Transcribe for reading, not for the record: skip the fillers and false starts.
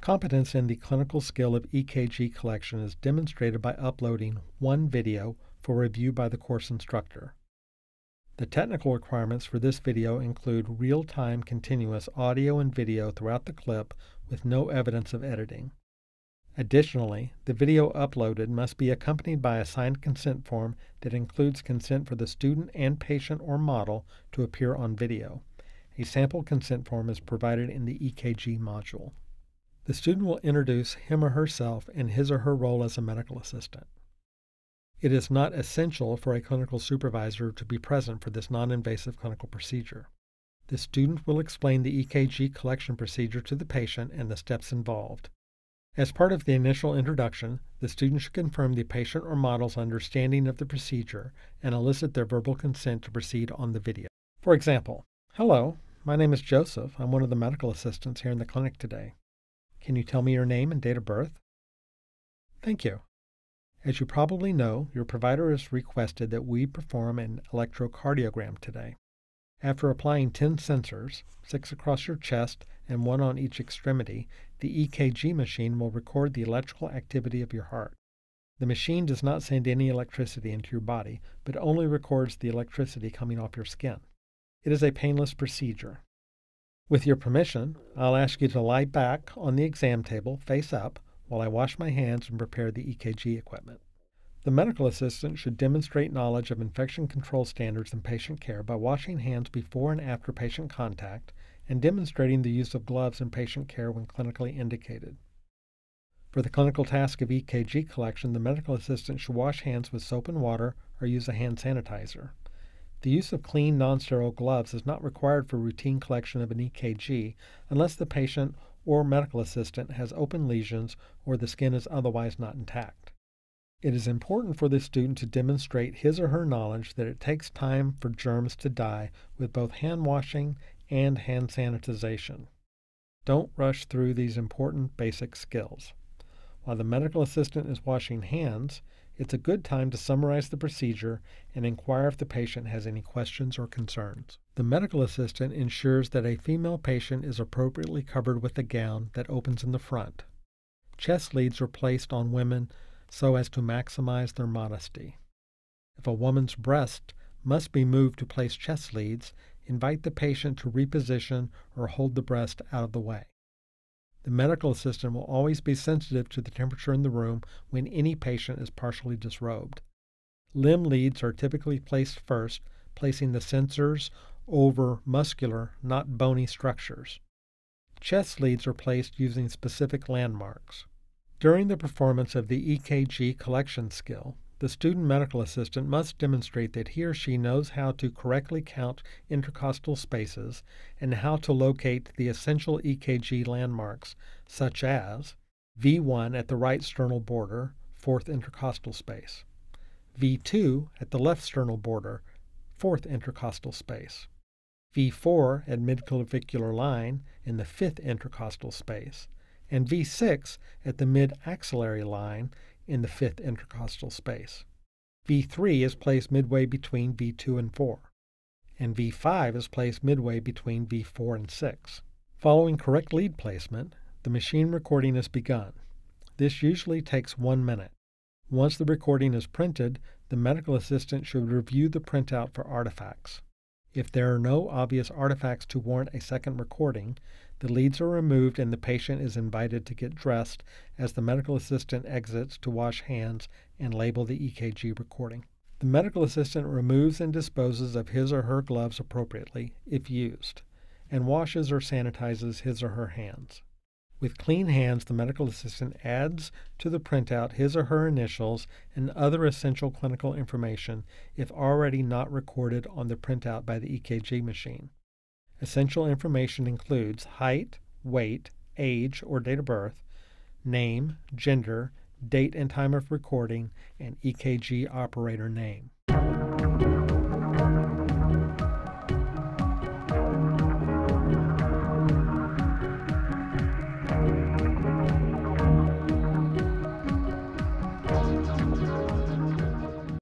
Competence in the clinical skill of EKG collection is demonstrated by uploading one video for review by the course instructor. The technical requirements for this video include real-time continuous audio and video throughout the clip with no evidence of editing. Additionally, the video uploaded must be accompanied by a signed consent form that includes consent for the student and patient or model to appear on video. A sample consent form is provided in the EKG module. The student will introduce him or herself and his or her role as a medical assistant. It is not essential for a clinical supervisor to be present for this non-invasive clinical procedure. The student will explain the EKG collection procedure to the patient and the steps involved. As part of the initial introduction, the student should confirm the patient or model's understanding of the procedure and elicit their verbal consent to proceed on the video. For example, "Hello, my name is Joseph. I'm one of the medical assistants here in the clinic today. Can you tell me your name and date of birth?" "Thank you. As you probably know, your provider has requested that we perform an electrocardiogram today. After applying 10 sensors, 6 across your chest and 1 on each extremity, the EKG machine will record the electrical activity of your heart. The machine does not send any electricity into your body, but only records the electricity coming off your skin. It is a painless procedure. With your permission, I'll ask you to lie back on the exam table, face up, while I wash my hands and prepare the EKG equipment. The medical assistant should demonstrate knowledge of infection control standards in patient care by washing hands before and after patient contact and demonstrating the use of gloves in patient care when clinically indicated. For the clinical task of EKG collection, the medical assistant should wash hands with soap and water or use a hand sanitizer. The use of clean, non-sterile gloves is not required for routine collection of an EKG unless the patient or medical assistant has open lesions or the skin is otherwise not intact. It is important for the student to demonstrate his or her knowledge that it takes time for germs to die with both hand washing and hand sanitization. Don't rush through these important basic skills. While the medical assistant is washing hands, it's a good time to summarize the procedure and inquire if the patient has any questions or concerns. The medical assistant ensures that a female patient is appropriately covered with a gown that opens in the front. Chest leads are placed on women so as to maximize their modesty. If a woman's breast must be moved to place chest leads, invite the patient to reposition or hold the breast out of the way. The medical assistant will always be sensitive to the temperature in the room when any patient is partially disrobed. Limb leads are typically placed first, placing the sensors over muscular, not bony structures. Chest leads are placed using specific landmarks. During the performance of the EKG collection skill, the student medical assistant must demonstrate that he or she knows how to correctly count intercostal spaces and how to locate the essential EKG landmarks, such as V1 at the right sternal border, 4th intercostal space, V2 at the left sternal border, 4th intercostal space, V4 at midclavicular line in the 5th intercostal space, and V6 at the mid-axillary line in the 5th intercostal space. V3 is placed midway between V2 and 4, and V5 is placed midway between V4 and 6. Following correct lead placement, the machine recording is begun. This usually takes 1 minute. Once the recording is printed, the medical assistant should review the printout for artifacts. If there are no obvious artifacts to warrant a second recording, the leads are removed and the patient is invited to get dressed as the medical assistant exits to wash hands and label the EKG recording. The medical assistant removes and disposes of his or her gloves appropriately, if used, and washes or sanitizes his or her hands. With clean hands, the medical assistant adds to the printout his or her initials and other essential clinical information if already not recorded on the printout by the EKG machine. Essential information includes height, weight, age or date of birth, name, gender, date and time of recording, and EKG operator name.